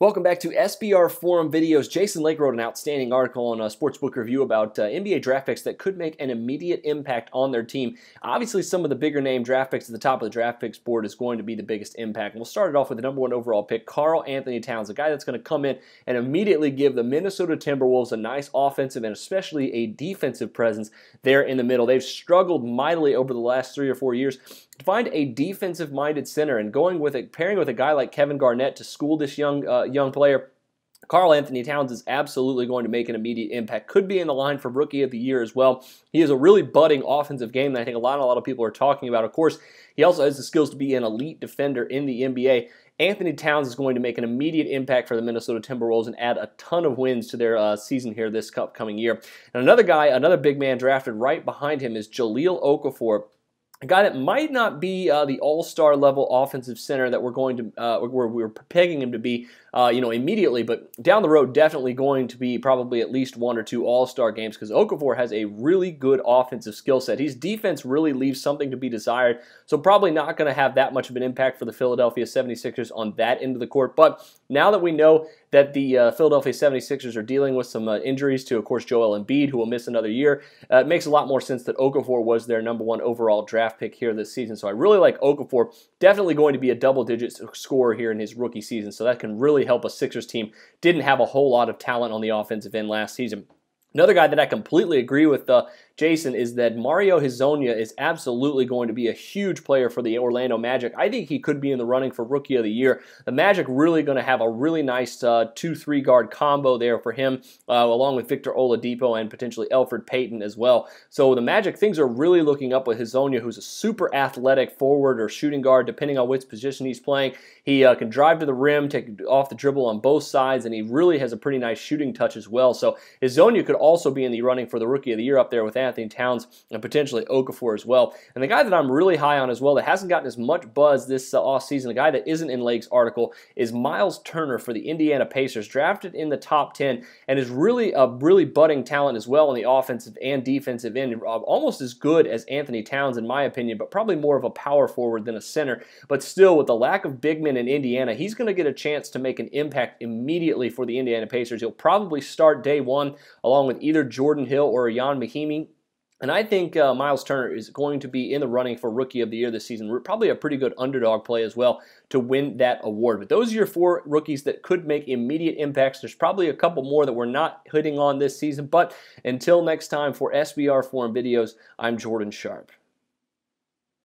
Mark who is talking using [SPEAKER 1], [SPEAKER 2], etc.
[SPEAKER 1] Welcome back to SBR Forum Videos. Jason Lake wrote an outstanding article on a Sportsbook Review about NBA draft picks that could make an immediate impact on their team. Obviously, some of the bigger name draft picks at the top of the draft picks board is going to be the biggest impact. And we'll start it off with the number one overall pick, KarlAnthony Towns, a guy that's going to come in and immediately give the Minnesota Timberwolves a nice offensive and especially a defensive presence there in the middle. They've struggled mightily over the last 3 or 4 years to find a defensive-minded center, and pairing with a guy like Kevin Garnett to school this young player. KarlAnthony Towns is absolutely going to make an immediate impact. Could be in the line for Rookie of the Year as well. He has a really budding offensive game that I think a lot of people are talking about. Of course, he also has the skills to be an elite defender in the NBA. Anthony Towns is going to make an immediate impact for the Minnesota Timberwolves and add a ton of wins to their season here this upcoming year. And another big man drafted right behind him is Jahlil Okafor, a guy that might not be the all-star level offensive center that we're pegging him to be, immediately, but down the road, definitely going to be probably at least 1 or 2 all-star games because Okafor has a really good offensive skill set. His defense really leaves something to be desired, so probably not going to have that much of an impact for the Philadelphia 76ers on that end of the court. But now that we know that the Philadelphia 76ers are dealing with some injuries to, of course, Joel Embiid, who will miss another year, it makes a lot more sense that Okafor was their number one overall draft pick here this season. So I really like Okafor. Definitely going to be a double-digit scorer here in his rookie season, so that can really help a Sixers team. Didn't have a whole lot of talent on the offensive end last season. Another guy that I completely agree with Jason is that Mario Hezonja is absolutely going to be a huge player for the Orlando Magic. I think he could be in the running for Rookie of the Year. The Magic really going to have a really nice 2-3 guard combo there for him, along with Victor Oladipo and potentially Elfrid Payton as well. So the Magic, things are really looking up with Hezonja, who's a super athletic forward or shooting guard, depending on which position he's playing. He can drive to the rim, take off the dribble on both sides, and he really has a pretty nice shooting touch as well. So Hezonja could also be in the running for the Rookie of the Year up there with Anthony Towns and potentially Okafor as well. And the guy that I'm really high on as well that hasn't gotten as much buzz this offseason, a guy that isn't in Lake's article, is Myles Turner for the Indiana Pacers, drafted in the top 10 and is really a budding talent as well on the offensive and defensive end. Almost as good as Anthony Towns in my opinion, but probably more of a power forward than a center. But still, with the lack of big men in Indiana, he's going to get a chance to make an impact immediately for the Indiana Pacers. He'll probably start day one along with either Jordan Hill or Ian Mahinmi. And I think Myles Turner is going to be in the running for Rookie of the Year this season. Probably a pretty good underdog play as well to win that award. But those are your 4 rookies that could make immediate impacts. There's probably a couple more that we're not hitting on this season. But until next time, for SBR Forum Videos, I'm Jordan Sharp.